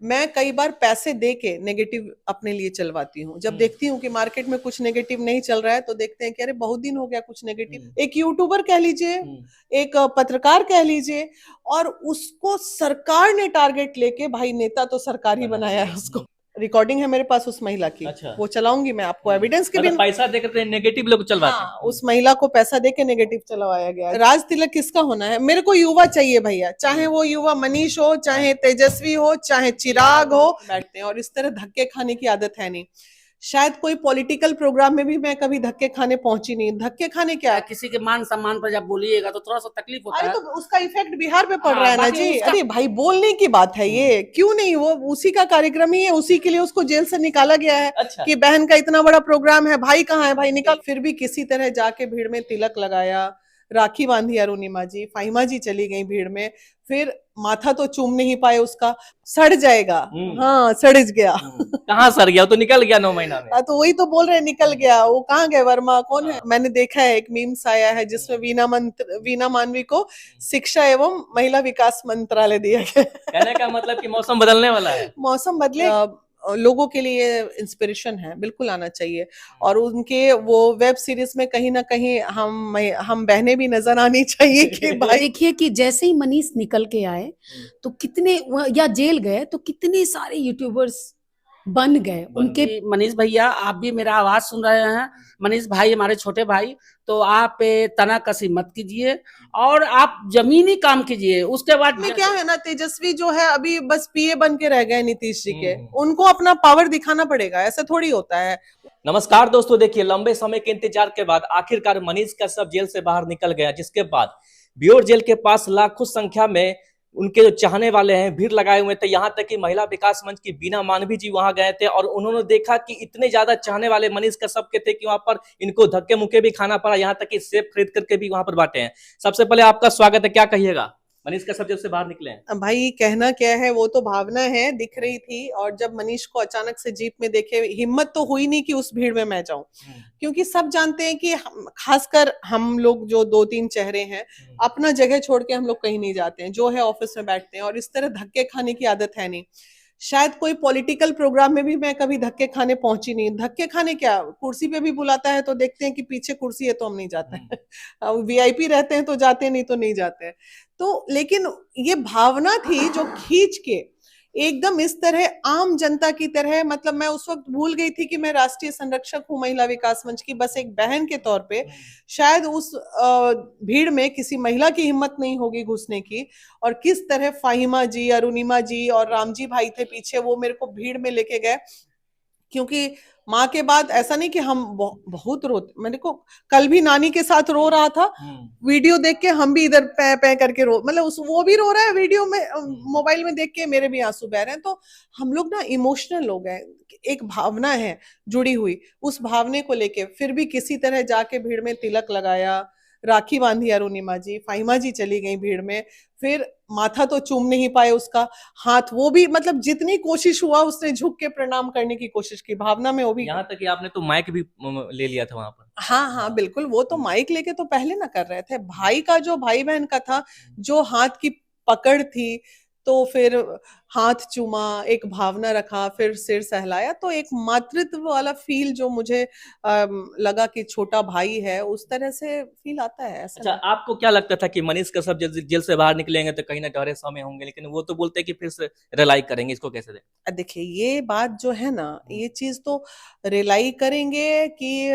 मैं कई बार पैसे दे के नेगेटिव अपने लिए चलवाती हूँ। जब देखती हूँ कि मार्केट में कुछ नेगेटिव नहीं चल रहा है तो देखते हैं कि अरे बहुत दिन हो गया कुछ नेगेटिव, एक यूट्यूबर कह लीजिए, एक पत्रकार कह लीजिए, और उसको सरकार ने टारगेट लेके, भाई नेता तो सरकार ही बनाया है उसको। रिकॉर्डिंग है मेरे पास उस महिला की। अच्छा। वो चलाऊंगी मैं आपको, एविडेंस के मतलब बिना। पैसा देकर नेगेटिव लोग चलवाते हैं। हाँ, उस महिला को पैसा देके नेगेटिव चलवाया गया। राज तिलक किसका होना है? मेरे को युवा चाहिए भैया, चाहे वो युवा मनीष हो, चाहे तेजस्वी हो, चाहे चिराग हो, बैठते हैं। और इस तरह धक्के खाने की आदत है नहीं। शायद कोई पॉलिटिकल प्रोग्राम में भी मैं कभी धक्के खाने पहुंची नहीं। धक्के खाने क्या है? किसी के मान सम्मान पर जब बोलिएगा तो थोड़ा सा तकलीफ होता अरे है। तो उसका इफेक्ट बिहार पे पड़ रहा है ना बाकी जी। उसका- अरे भाई बोलने की बात है ये, क्यों नहीं? वो उसी का कार्यक्रम ही है, उसी के लिए उसको जेल से निकाला गया है। अच्छा। कि बहन का इतना बड़ा प्रोग्राम है, भाई कहाँ है? भाई निकाल। फिर भी किसी तरह जाके भीड़ में तिलक लगाया, राखी बांधी अरुणिमा जी, फाहिमा जी चली गई भीड़ में। फिर माथा तो चूम नहीं पाए उसका, सड़ जाएगा। हाँ, सड़ गया। कहाँ सर गया? वो तो निकल गया 9 महीना में। तो वही तो बोल रहे हैं, निकल गया। वो कहाँ गए? वर्मा कौन है? मैंने देखा है एक मीम्स आया है जिसमें वीना मानवी को शिक्षा एवं महिला विकास मंत्रालय दिया गया। कहने का मतलब कि मौसम बदलने वाला है। मौसम बदले, लोगों के लिए इंस्पिरेशन है, बिल्कुल आना चाहिए। और उनके वो वेब सीरीज में कहीं ना कहीं हम बहनें भी नजर आनी चाहिए कि भाई। देखिए कि जैसे ही मनीष निकल के आए तो कितने, या जेल गए तो कितने सारे यूट्यूबर्स बन गए उनके। मनीष भैया, आप भी मेरा आवाज सुन रहे हैं, मनीष भाई हमारे छोटे भाई, तो आप तनाकसी मत कीजिए और आप जमीनी काम कीजिए। उसके बाद में क्या है ना, तेजस्वी जो है अभी बस पीए बन के रह गए नीतीश जी के। उनको अपना पावर दिखाना पड़ेगा, ऐसा थोड़ी होता है। नमस्कार दोस्तों, देखिए लंबे समय के इंतजार के बाद आखिरकार मनीष कश्यप जेल से बाहर निकल गया, जिसके बाद बियोर जेल के पास लाखों संख्या में उनके जो चाहने वाले हैं भीड़ लगाए हुए थे। यहाँ तक कि महिला विकास मंच की बीना मानवी जी वहां गए थे और उन्होंने देखा कि इतने ज्यादा चाहने वाले मनीष कश्यप के थे कि वहां पर इनको धक्के मुक्के भी खाना पड़ा, यहाँ तक कि सेब खरीद करके भी वहां पर बांटे हैं। सबसे पहले आपका स्वागत है, क्या कहिएगा? मनीष कश्यप जब से बाहर निकले हैं। भाई कहना क्या है, वो तो भावना है, दिख रही थी। और जब मनीष को अचानक से जीप में देखे, हिम्मत तो हुई नहीं कि उस भीड़ में मैं जाऊं, क्योंकि सब जानते हैं कि खासकर हम लोग जो 2-3 चेहरे हैं, अपना जगह छोड़ के हम लोग कहीं नहीं जाते हैं, जो है ऑफिस में बैठते हैं। और इस तरह धक्के खाने की आदत है नहीं। शायद कोई पॉलिटिकल प्रोग्राम में भी मैं कभी धक्के खाने पहुंची नहीं। धक्के खाने क्या, कुर्सी पे भी बुलाता है तो देखते हैं कि पीछे कुर्सी है तो हम नहीं जाते हैं। वीआईपी रहते हैं तो जाते, नहीं तो नहीं जाते हैं। तो लेकिन ये भावना थी जो खींच के एकदम इस तरह आम जनता की तरह, मतलब मैं उस वक्त भूल गई थी कि मैं राष्ट्रीय संरक्षक हूं महिला विकास मंच की, बस एक बहन के तौर पे। शायद उस भीड़ में किसी महिला की हिम्मत नहीं होगी घुसने की। और किस तरह फाहिमा जी, अरुणिमा जी और रामजी भाई थे पीछे, वो मेरे को भीड़ में लेके गए। क्योंकि माँ के बाद ऐसा नहीं कि हम बहुत रोते, मैंने को कल भी नानी के साथ रो रहा था, वीडियो देख के हम भी इधर पै पै करके रो, मतलब वो भी रो रहा है वीडियो में, मोबाइल में देख के मेरे भी आंसू बह रहे हैं। तो हम लोग ना इमोशनल लोग हैं, एक भावना है जुड़ी हुई, उस भावने को लेके फिर भी किसी तरह जाके भीड़ में तिलक लगाया, राखी बांधी अरुणिमा जी, फाहिमा जी चली गई भीड़ में। फिर माथा तो चूम नहीं पाए उसका, हाथ वो भी, मतलब जितनी कोशिश हुआ उसने झुक के प्रणाम करने की कोशिश की, भावना में वो भी। यहाँ तक कि आपने तो माइक भी ले लिया था वहां पर। हाँ हाँ बिल्कुल, वो तो माइक लेके तो पहले ना कर रहे थे। भाई का जो, भाई बहन का था, जो हाथ की पकड़ थी, तो फिर हाथ चूमा, एक भावना रखा, फिर सिर सहलाया, तो एक मातृत्व वाला फील जो मुझे लगा कि छोटा भाई है, उस तरह से फील आता है। अच्छा, आपको क्या लगता था कि मनीष कश्यप जेल से बाहर निकलेंगे तो कहीं ना डरे समय होंगे, लेकिन वो तो बोलते हैं कि फिर से रिलाई करेंगे, इसको कैसे दें? देखिए ये बात जो है ना, ये चीज तो रिलाई करेंगे कि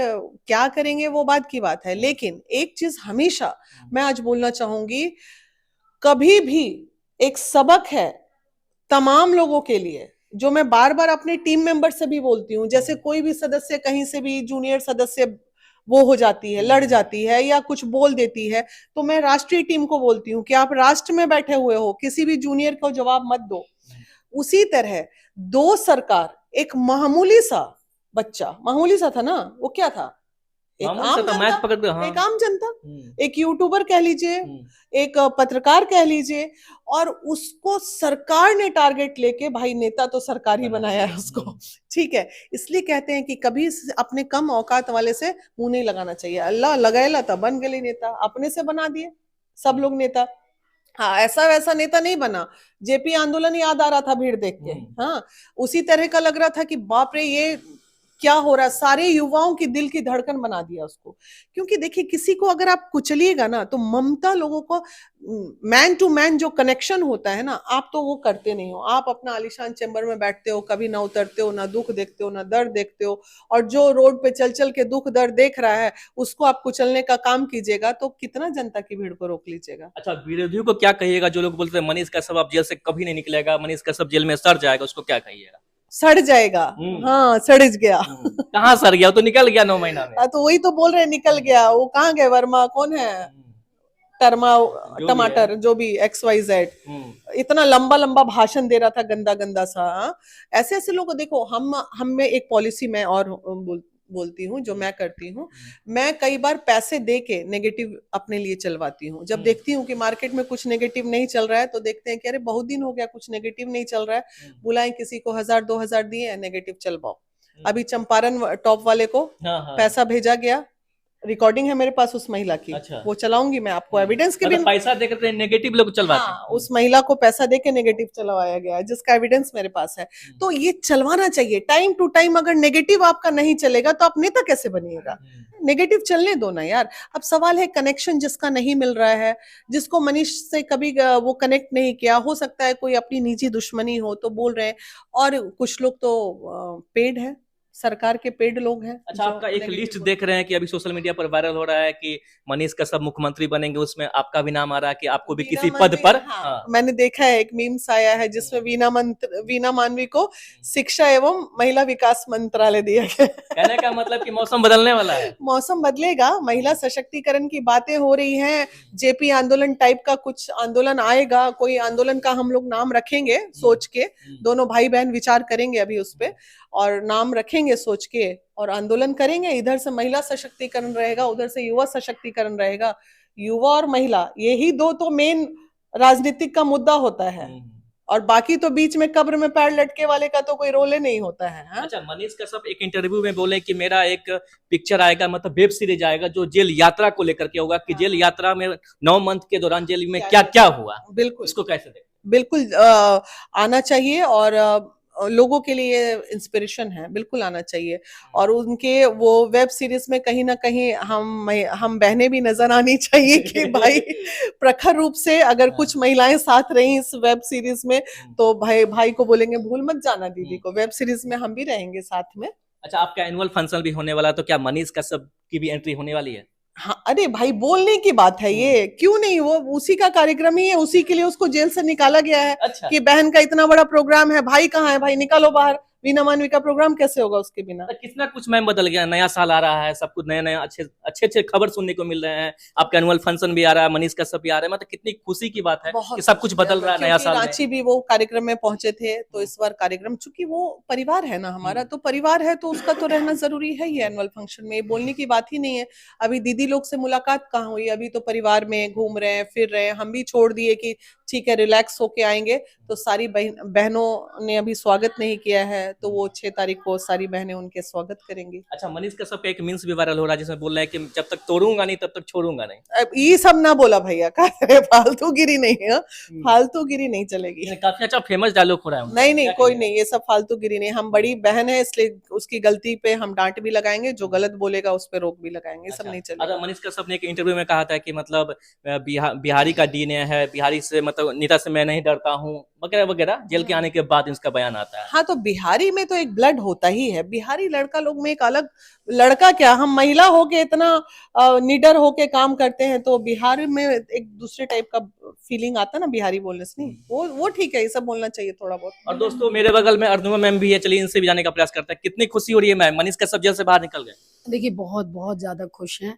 क्या करेंगे वो बात की बात है। लेकिन एक चीज हमेशा मैं आज बोलना चाहूंगी, कभी भी एक सबक है तमाम लोगों के लिए, जो मैं बार बार अपने टीम मेंबर से भी बोलती हूँ। जैसे कोई भी सदस्य कहीं से भी, जूनियर सदस्य वो हो जाती है, लड़ जाती है या कुछ बोल देती है, तो मैं राष्ट्रीय टीम को बोलती हूँ कि आप राष्ट्र में बैठे हुए हो, किसी भी जूनियर को जवाब मत दो। उसी तरह दो सरकार, एक मामूली सा बच्चा, मामूली सा था ना, वो क्या था, एक आम जनता, एक यूट्यूबर कह लीजिए, एक पत्रकार कह लीजिए, और उसको सरकार ने टारगेट लेके, भाई नेता तो सरकार ही बनाया है उसको। ठीक है, इसलिए कहते हैं कि कभी अपने कम औकात वाले से मुंह नहीं लगाना चाहिए। अल्लाह लगाएला तब बन गए नेता, अपने से बना दिए सब लोग नेता। हाँ, ऐसा वैसा नेता नहीं बना। जेपी आंदोलन याद आ रहा था भीड़ देख के। हाँ, उसी तरह का लग रहा था कि बाप रे ये क्या हो रहा है, सारे युवाओं की दिल की धड़कन बना दिया उसको। क्योंकि देखिए किसी को अगर आप कुचलिएगा ना तो ममता लोगों को मैन टू मैन जो कनेक्शन होता है ना, आप तो वो करते नहीं हो। आप अपना आलीशान चैम्बर में बैठते हो, कभी ना उतरते हो, ना दुख देखते हो, ना दर्द देखते हो, और जो रोड पे चल चल के दुख दर्द देख रहा है उसको आप कुचलने का काम कीजिएगा तो कितना जनता की भीड़ को रोक लीजिएगा। अच्छा, विरोधियों को क्या कहिएगा जो लोग बोलते हैं मनीष कश्यप अब जेल से कभी नहीं निकलेगा, मनीष कश्यप जेल में सड़ जाएगा, उसको क्या कहिएगा? सड़ जाएगा। हाँ, सड़िज गया। कहाँ सड़ गया? वो तो निकल गया 9 महीना में। तो वही तो बोल रहे हैं, निकल गया। वो कहाँ गए? वर्मा कौन है? टर्मा, टमाटर, जो भी XYZ, इतना लंबा लंबा भाषण दे रहा था, गंदा गंदा सा। ऐसे ऐसे लोग देखो, हम में एक पॉलिसी मैं और बोलती हूँ जो मैं करती हूँ। मैं कई बार पैसे दे के नेगेटिव अपने लिए चलवाती हूँ। जब देखती हूँ कि मार्केट में कुछ नेगेटिव नहीं चल रहा है तो देखते हैं कि अरे बहुत दिन हो गया कुछ नेगेटिव नहीं चल रहा है, बुलाएं किसी को, 1000-2000 दिए, नेगेटिव चलवाओ। अभी चंपारण टॉप वाले को पैसा भेजा गया, रिकॉर्डिंग है मेरे पास उस महिला की। अच्छा। वो चलाऊंगी मैं आपको, एविडेंस के बिना। पैसा देकर नेगेटिव लोग चलवाते हैं। हाँ, उस महिला को पैसा देके नेगेटिव चलवाया गया है, जिसका एविडेंस मेरे पास है। तो ये चलवाना चाहिए टाइम टू टाइम। अगर नेगेटिव आपका नहीं चलेगा तो आप नेता कैसे बनिएगा? नेगेटिव चलने दो ना यार। अब सवाल है कनेक्शन जिसका नहीं मिल रहा है, जिसको मनीष से कभी वो कनेक्ट नहीं किया, हो सकता है कोई अपनी निजी दुश्मनी हो तो बोल रहे हैं, और कुछ लोग तो पेड है, सरकार के पेड लोग हैं। अच्छा, आपका एक लिस्ट देख रहे हैं कि अभी सोशल मीडिया पर वायरल हो रहा है कि मनीष कश्यप मुख्यमंत्री बनेंगे, उसमें आपका भी नाम आ रहा है कि आपको भी किसी पद पर। हाँ, मैंने देखा है, एक मीम्स आया है जिसमें वीना मानवी को शिक्षा एवं महिला विकास मंत्रालय दिया गया। कहने का मतलब कि मौसम बदलने वाला है। मौसम बदलेगा, महिला सशक्तिकरण की बातें हो रही हैं। जेपी आंदोलन टाइप का कुछ आंदोलन आएगा, कोई आंदोलन का हम लोग नाम रखेंगे सोच के, दोनों भाई बहन विचार करेंगे अभी उस पे, और नाम रखेंगे सोच के और आंदोलन करेंगे। इधर से महिला सशक्तिकरण रहेगा, उधर से युवा सशक्तिकरण रहेगा। युवा और महिला, यही दो तो मेन राजनीतिक का मुद्दा होता है, और बाकी तो बीच में कब्र में पैर लटके वाले का तो कोई रोल नहीं होता है। हाँ? अच्छा, मनीष कश्यप एक इंटरव्यू में बोले कि मेरा एक पिक्चर आएगा, मतलब वेब सीरीज आएगा जो जेल यात्रा को लेकर के होगा, कि जेल यात्रा में 9 मंथ के दौरान जेल में क्या क्या हुआ। बिल्कुल, इसको कैसे देखें? बिल्कुल आना चाहिए, और लोगों के लिए इंस्पिरेशन है, बिल्कुल आना चाहिए। और उनके वो वेब सीरीज में कहीं ना कहीं हम बहनें भी नजर आनी चाहिए कि भाई प्रखर रूप से अगर कुछ महिलाएं साथ रही इस वेब सीरीज में तो भाई को बोलेंगे भूल मत जाना दीदी को, वेब सीरीज में हम भी रहेंगे साथ में। अच्छा, आपका एनुअल फंक्शन भी होने वाला है, तो क्या मनीष कश्यप की भी एंट्री होने वाली है? हाँ, अरे भाई बोलने की बात है ये, क्यों नहीं? वो उसी का कार्यक्रम ही है, उसी के लिए उसको जेल से निकाला गया है। अच्छा। कि बहन का इतना बड़ा प्रोग्राम है, भाई कहाँ है? भाई निकालो बाहर। वीना मानवी का प्रोग्राम कैसे होगा उसके बिना? तो कितना कुछ मैम बदल गया, नया साल आ रहा है, सब कुछ नया नया अच्छे खबर सुनने को मिल रहे हैं। आपका एनुअल फंक्शन भी आ रहा है, मनीष कश्यप भी आ रहे हैं, मतलब कितनी खुशी की बात है कि सब कुछ बदल रहा है नया साल में। रांची भी वो कार्यक्रम में पहुंचे थे, तो इस बार कार्यक्रम, चूंकि वो परिवार है ना हमारा, तो परिवार है तो उसका तो रहना जरूरी है ही एनुअल फंक्शन में, बोलने की बात ही नहीं है। अभी दीदी लोग से मुलाकात कहाँ हुई? अभी तो परिवार में घूम रहे हैं, फिर रहे हैं। हम भी छोड़ दिए कि ठीक है रिलैक्स होके आएंगे, तो सारी बहनों ने अभी स्वागत नहीं किया है, तो वो 6 तारीख को सारी बहनें उनके स्वागत करेंगी। अच्छा, मनीष कश्यप एक मीम्स भी वायरल हो रहा है जिसमें बोल रहा है कि जब तक तोड़ूंगा नहीं तब तक छोड़ूंगा नहीं। अब ये सब ना बोला भैया, फालतूगिरी नहीं है, फालतूगिरी नहीं चलेगी। काफी अच्छा फेमस डायलॉग हो रहा है। नहीं कोई नहीं, ये सब फालतूगिरी नहीं। हम बड़ी बहन है इसलिए उसकी गलती पे हम डांट भी लगाएंगे, जो गलत बोलेगा उस पे रोक भी लगाएंगे। सब नहीं चलेगा। मनीष कश्यप ने एक इंटरव्यू में कहा था कि मतलब बिहारी का डीएनए है, बिहारी से मतलब नेता से मैं नहीं डरता हूँ वगैरह वगैरह। जेल के आने के बाद इसका बयान आता है। हाँ, तो बिहारी में तो एक ब्लड होता ही है। बिहारी लड़का लोग में एक अलग, लड़का क्या, हम महिला होके इतना निडर होके काम करते हैं, तो बिहार में एक दूसरे टाइप का फीलिंग आता है ना बिहारी बोलने से। नहीं, वो ठीक है, ये सब बोलना चाहिए थोड़ा बहुत। और दोस्तों, मेरे बगल में अर्जुमा मैम भी है, चलिए इनसे भी जाने का प्रयास करते हैं। कितनी खुशी हो रही है मैम, मनीष कश्यप जेल से बाहर निकल गए? देखिए बहुत बहुत ज्यादा खुश हैं,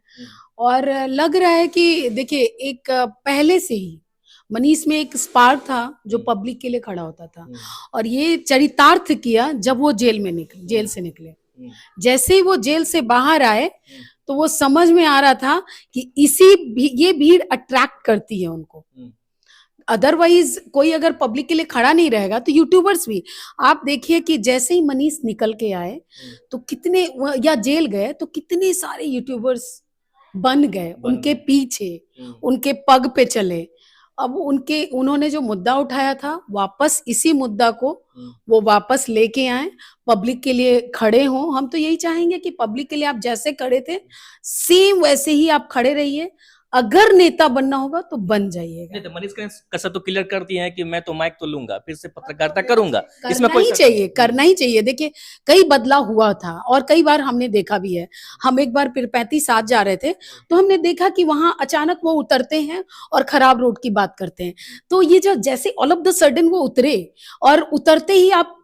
और लग रहा है कि देखिए एक पहले से ही मनीष में एक स्पार्क था जो पब्लिक के लिए खड़ा होता था, और ये चरितार्थ किया जब वो जेल से निकले। जैसे ही वो जेल से बाहर आए तो वो समझ में आ रहा था कि ये भीड़ अट्रैक्ट करती है उनको। अदरवाइज कोई अगर पब्लिक के लिए खड़ा नहीं रहेगा तो यूट्यूबर्स भी, आप देखिए कि जैसे ही मनीष निकल के आए तो कितने, या जेल गए तो कितने सारे यूट्यूबर्स बन गए उनके पीछे, उनके पग पे चले। अब उन्होंने जो मुद्दा उठाया था, वापस इसी मुद्दा को वो वापस लेके आए, पब्लिक के लिए खड़े हों। हम तो यही चाहेंगे कि पब्लिक के लिए आप जैसे खड़े थे सेम वैसे ही आप खड़े रहिए। अगर नेता बनना होगा तो बन जाइएगा। नहीं तो मनीष कसर तो क्लियर कर दिए हैं कि मैं तो माइक तो लूंगा, फिर से पत्रकारिता करूंगा, इसमें करना कोई ही चाहिए, करना ही चाहिए। देखिए कई बदलाव हुआ था और कई बार हमने देखा भी है। हम एक बार फिर 35 साथ जा रहे थे तो हमने देखा कि वहां अचानक वो उतरते हैं और खराब रोड की बात करते हैं। तो ये जो जैसे ऑल ऑफ द सडन वो उतरे और उतरते ही आप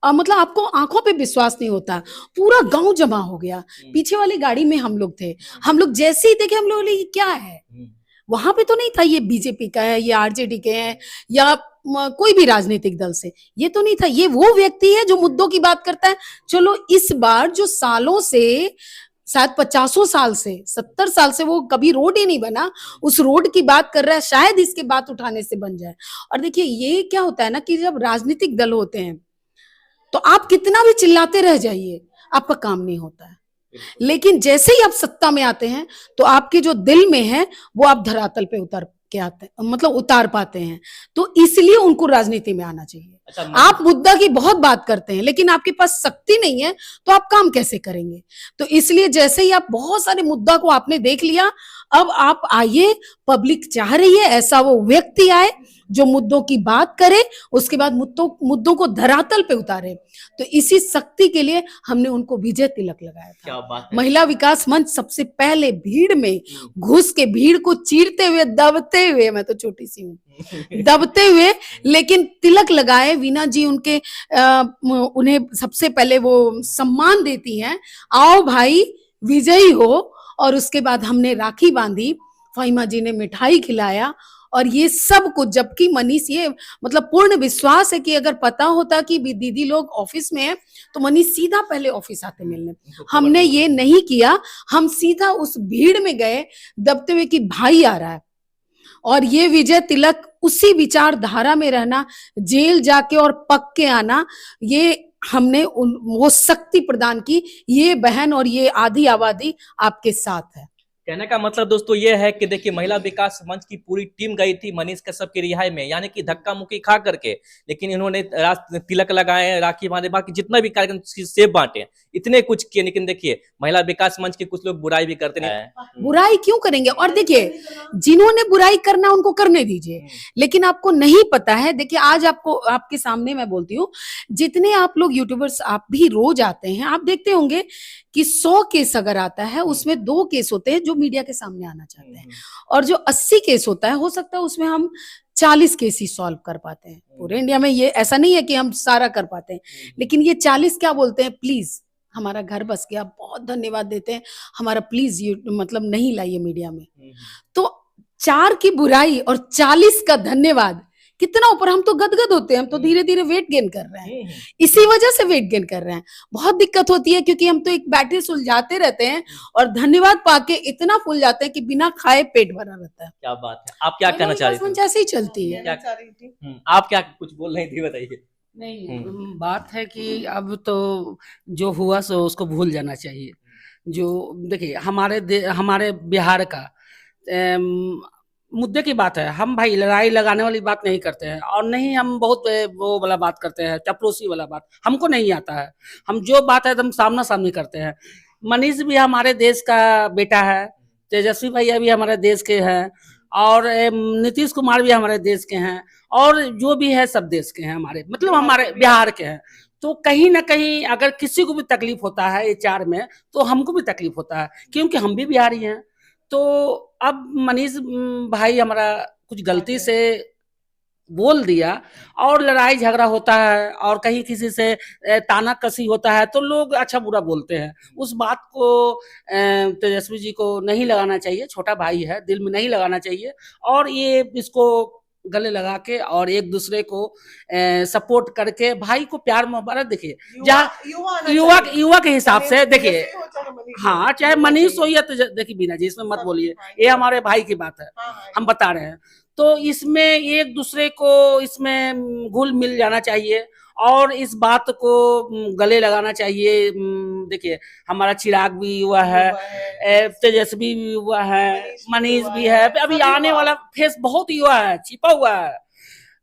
मतलब आपको आंखों पे विश्वास नहीं होता, पूरा गांव जमा हो गया। पीछे वाली गाड़ी में हम लोग थे, हम लोग जैसे ही देखे हम लोग ये क्या है, वहां पे तो नहीं था ये बीजेपी का है, ये आरजेडी के हैं या कोई भी राजनीतिक दल से, ये तो नहीं था। ये वो व्यक्ति है जो मुद्दों की बात करता है। चलो इस बार जो सालों से, शायद 50 साल से, 70 साल से वो कभी रोड ही नहीं बना, उस रोड की बात कर रहा है, शायद इसके बात उठाने से बन जाए। और देखिए ये क्या होता है ना कि जब राजनीतिक दल होते हैं तो आप कितना भी चिल्लाते रह जाइए, आपका काम नहीं होता है। लेकिन जैसे ही आप सत्ता में आते हैं तो आपके जो दिल में है वो आप धरातल पे उतार के आते हैं, मतलब उतार पाते हैं। तो इसलिए उनको राजनीति में आना चाहिए। आप मुद्दा की बहुत बात करते हैं लेकिन आपके पास शक्ति नहीं है तो आप काम कैसे करेंगे। तो इसलिए जैसे ही आप बहुत सारे मुद्दा को आपने देख लिया, अब आप आइए, पब्लिक चाह रही है ऐसा वो व्यक्ति आए जो मुद्दों की बात करे, उसके बाद मुद्दों को धरातल पे उतारे। तो इसी शक्ति के लिए हमने उनको विजय तिलक लगाया था। क्या बात है। महिला विकास मंच सबसे पहले भीड़ में घुस के, भीड़ को चीरते हुए, दबते हुए, मैं तो छोटी सी हूँ, दबते हुए लेकिन तिलक लगाए। वीना जी उन्हें सबसे पहले वो सम्मान देती हैं, आओ भाई विजयी हो। और उसके बाद हमने राखी बांधी, फाहिमा जी ने मिठाई खिलाया और ये सब कुछ। जबकि मनीष, ये मतलब पूर्ण विश्वास है कि अगर पता होता कि दीदी लोग ऑफिस में है तो मनीष सीधा पहले ऑफिस आते मिलने। हमने ये नहीं किया, हम सीधा उस भीड़ में गए दबते हुए कि भाई आ रहा है। और ये विजय तिलक, उसी विचारधारा में रहना, जेल जाके और पक के आना, ये हमने वो शक्ति प्रदान की। ये बहन और ये आधी आबादी आपके साथ है। कहने का मतलब दोस्तों ये है कि देखिए महिला विकास मंच की पूरी टीम गई थी मनीष कश्यप की रिहाई में, यानी कि धक्का मुक्की खा करके, लेकिन इन्होंने तिलक लगाए, राखी बांधे, बाकी जितना भी कार्यक्रम सेब बांटे, इतने कुछ किए। लेकिन देखिए महिला विकास मंच के कुछ लोग बुराई भी करते हैं। बुराई क्यों करेंगे? और देखिए जिन्होंने बुराई करना उनको करने दीजिए, लेकिन आपको नहीं पता है। देखिए आज आपको, आपके सामने मैं बोलती हूँ, जितने आप लोग यूट्यूबर्स आप भी रोज आते हैं, आप देखते होंगे कि 100 केस अगर आता है उसमें 2 केस होते हैं जो मीडिया के सामने आना चाहते हैं, और जो 80 केस होता है, हो सकता है उसमें हम 40 केस ही सॉल्व कर पाते हैं। पूरे इंडिया में ये ऐसा नहीं है कि हम सारा कर पाते हैं, लेकिन ये 40 क्या बोलते हैं, प्लीज हमारा घर बस गया, बहुत धन्यवाद देते हैं, हमारा प्लीज ये मतलब नहीं लाइए मीडिया में। तो 4 की बुराई और 40 का धन्यवाद, कितना ऊपर। हम तो गदगद होते हैं, हम तो धीरे धीरे वेट गेन कर रहे हैं, इसी वजह से वेट गेन कर रहे हैं। बहुत दिक्कत होती है क्योंकि हम तो एक बैटरी सुलझाते रहते हैं और धन्यवाद पाके इतना फूल जाते हैं कि बिना खाए पेट भरा रहता है। क्या बात है। आप क्या कहना चाह रही थी? ऐसे ही चलती है। आप क्या कुछ बोल रही थी, बताइए। नहीं, बात है कि अब तो जो हुआ सो उसको भूल जाना चाहिए। जो देखिए हमारे बिहार का मुद्दे की बात है। हम भाई लड़ाई लगाने वाली बात नहीं करते हैं, और नहीं हम बहुत वो वाला बात करते हैं, चपड़ोसी वाला बात हमको नहीं आता है। हम जो बात है एकदम सामना सामनी करते हैं। मनीष भी हमारे देश का बेटा है, तेजस्वी भैया भी हमारे देश के हैं, और नीतीश कुमार भी हमारे देश के हैं, और जो भी है सब देश के हैं, हमारे मतलब हमारे बिहार के हैं। तो कहीं ना कहीं अगर किसी को भी तकलीफ होता है ये 4 में, तो हमको भी तकलीफ होता है क्योंकि हम भी बिहारी हैं। तो अब मनीष भाई हमारा कुछ गलती से बोल दिया और लड़ाई झगड़ा होता है और कहीं किसी से ताना कसी होता है तो लोग अच्छा बुरा बोलते हैं। उस बात को तेजस्वी जी को नहीं लगाना चाहिए, छोटा भाई है, दिल में नहीं लगाना चाहिए, और ये इसको गले लगा के और एक दूसरे को सपोर्ट करके भाई को प्यार मोहब्बत, देखिए युवा के हिसाब से देखिए, हाँ चाहे मनीष हो या तो देखिए बीना जी इसमें मत बोलिए, ये हमारे भाई की बात है, हम बता रहे हैं। तो इसमें एक दूसरे को इसमें घुल मिल जाना चाहिए और इस बात को गले लगाना चाहिए। देखिए हमारा चिराग भी युवा है, तेजस्वी भी युवा है, मनीष भी है, अभी आने वाला फेस बहुत युवा है, छिपा हुआ है,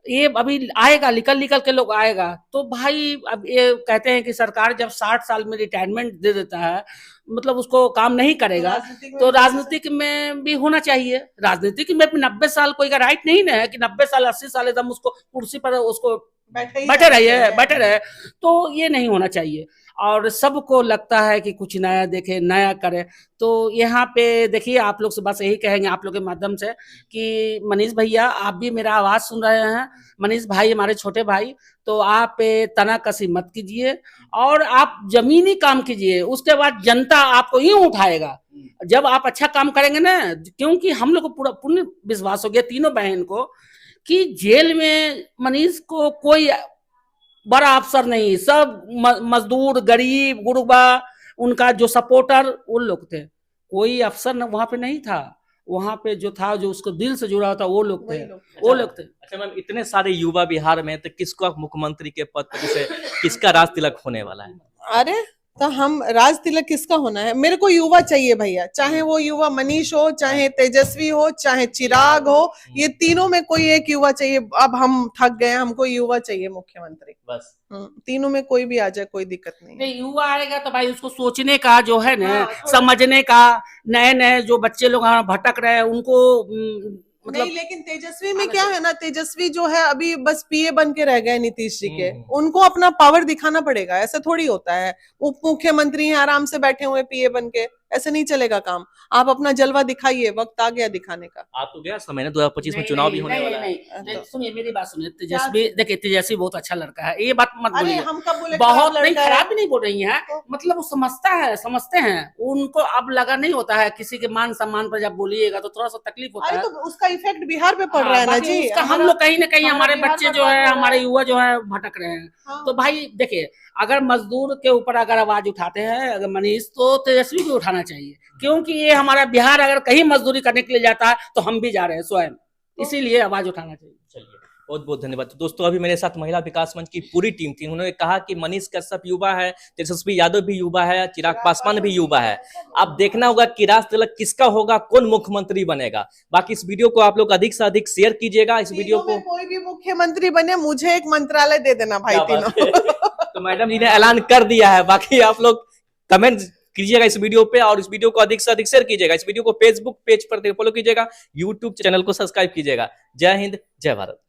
ये अभी आएगा, निकल निकल के लोग आएगा। तो भाई अब ये कहते हैं कि सरकार जब 60 साल में रिटायरमेंट दे देता है, मतलब उसको काम नहीं करेगा, तो राजनीतिक में भी होना चाहिए। राजनीतिक में 90 साल कोई का राइट नहीं है कि 90 साल 80 साल एकदम उसको कुर्सी पर उसको बैठे रहे, तो ये नहीं होना चाहिए। और सबको लगता है कि कुछ नया देखे, नया करे। तो यहाँ पे देखिए, आप लोग से बस यही कहेंगे आप लोग के माध्यम से कि मनीष भैया आप भी मेरा आवाज सुन रहे हैं, मनीष भाई हमारे छोटे भाई, तो आप तना कसी मत कीजिए और आप जमीनी काम कीजिए, उसके बाद जनता आपको यूं उठाएगा जब आप अच्छा काम करेंगे ना। क्योंकि हम लोग को पूरा पूर्ण विश्वास हो गया तीनों बहन को कि जेल में मनीष को कोई बड़ा अफसर नहीं, सब मजदूर, गरीब, गुरबा, उनका जो सपोर्टर वो लोग थे। कोई अफसर वहां पे नहीं था, वहां पे जो था, जो उसको दिल से जुड़ा था, वो लोग थे। अच्छा मैम, इतने सारे युवा बिहार में, तो किसको आप मुख्यमंत्री के पद पर, जैसे किसका राज तिलक होने वाला है? अरे तो हम राज तिलक किसका होना है? मेरे को युवा चाहिए भैया, चाहे वो युवा मनीष हो, चाहे तेजस्वी हो, चाहे चिराग हो, ये तीनों में कोई एक युवा चाहिए। अब हम थक गए, हमको युवा चाहिए मुख्यमंत्री बस। तीनों में कोई भी आ जाए, कोई दिक्कत नहीं। युवा आएगा तो भाई उसको सोचने का जो है ना, समझने का, नए नए जो बच्चे लोग भटक रहे हैं उनको मतलब नहीं, लेकिन तेजस्वी में क्या है ना, तेजस्वी जो है अभी बस पीए बन के रह गए नीतीश जी के। उनको अपना पावर दिखाना पड़ेगा, ऐसा थोड़ी होता है। उप मुख्यमंत्री हैं, आराम से बैठे हुए पीए बन के, ऐसे नहीं चलेगा काम। आप अपना जलवा दिखाइए, वक्त आ गया दिखाने का। आप तो गया समय ना 2025 में चुनाव भी होने वाला है। सुनिए मेरी बात सुनिए, तेजस्वी देखिए, तेजस्वी बहुत अच्छा लड़का है, ये बात मत बोलिए। हम कब बोले बहुत नहीं, खराब भी नहीं बोल रही है, मतलब वो समझते हैं। उनको अब लगा नहीं होता है, किसी के मान सम्मान पर जब बोलिएगा तो थोड़ा सा तकलीफ होता है। तो उसका इफेक्ट बिहार पे पड़ रहा है ना जी। हम लोग कहीं ना कहीं, हमारे बच्चे जो है, हमारे युवा जो है भटक रहे हैं। तो भाई देखिए, अगर मजदूर के ऊपर अगर आवाज उठाते हैं अगर मनीष, तो तेजस्वी को उठाना चाहिए। क्योंकि ये हमारा बिहार अगर कहीं मजदूरी करने के लिए जाता है तो हम भी जा रहे हैं स्वयं, इसीलिए आवाज उठाना चाहिए। चलिए, बहुत बहुत धन्यवाद। तो दोस्तों, अभी मेरे साथ महिला विकास मंच की पूरी टीम थी। उन्होंने कहा कि मनीष कश्यप युवा है, तेजस्वी यादव भी युवा है, चिराग पासवान भी युवा है। अब देखना होगा कि राज तिलक किसका होगा, कौन मुख्यमंत्री बनेगा। बाकी इस वीडियो को आप लोग अधिक से अधिक शेयर कीजिएगा। इस वीडियो को कोई भी मुख्यमंत्री बने, मुझे एक मंत्रालय दे देना भाई तीनों। तो मैडम जी ने ऐलान कर दिया है। बाकी आप लोग कमेंट कीजिएगा इस वीडियो पे, और इस वीडियो को अधिक से अधिक शेयर कीजिएगा। इस वीडियो को फेसबुक पेज पर फॉलो कीजिएगा, यूट्यूब चैनल को सब्सक्राइब कीजिएगा। जय हिंद, जय भारत।